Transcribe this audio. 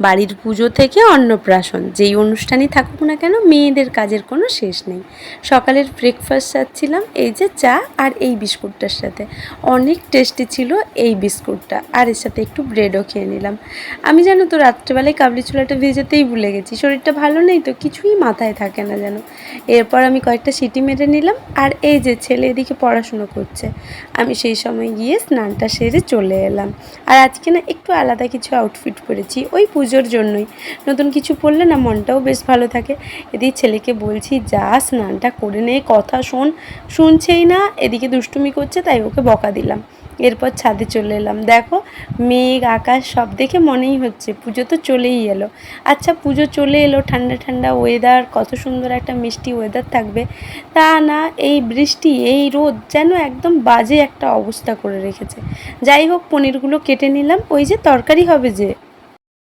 বাড়ির পুজো থেকে অন্নপ্রাশন যেই অনুষ্ঠানই থাকুক না কেন মেয়েদের কাজের কোনো শেষ নেই। সকালের ব্রেকফাস্ট খাচ্ছিলাম এই যে চা আর এই বিস্কুটটার সাথে। অনেক টেস্টি ছিল এই বিস্কুটটা, আর এর সাথে একটু ব্রেডও খেয়ে নিলাম। আমি জানো তো রাত্রেবেলায় কাবলি ছোলাটা ভেজাতেই ভুলে গেছি, শরীরটা ভালো নেই তো কিছুই মাথায় থাকে না যেন। এরপর আমি কয়েকটা সিটি মেরে নিলাম, আর এই যে ছেলে এদিকে পড়াশুনো করছে। আমি সেই সময় গিয়ে স্নানটা সেরে চলে এলাম। আর আজকে না একটু আলাদা কিছু আউটফিট পরেছি, ওই পুজোর জন্যই। নতুন কিছু পরলে না মনটাও বেশ ভালো থাকে। এদিকে ছেলেকে বলছি যা স্নানটা করে নে, কথা শোন, শুনছেই না, এদিকে দুষ্টুমি করছে, তাই ওকে বকা দিলাম। এরপর ছাদে চলে এলাম। দেখো মেঘ আকাশ সব দেখে মনেই হচ্ছে পুজো তো চলেই এলো। আচ্ছা পুজো চলে এলো, ঠান্ডা ঠান্ডা ওয়েদার, কত সুন্দর একটা মিষ্টি ওয়েদার থাকবে, তা না এই বৃষ্টি এই রোদ যেন একদম বাজে একটা অবস্থা করে রেখেছে। যাই হোক পনিরগুলো কেটে নিলাম, ওই যে তরকারি হবে যে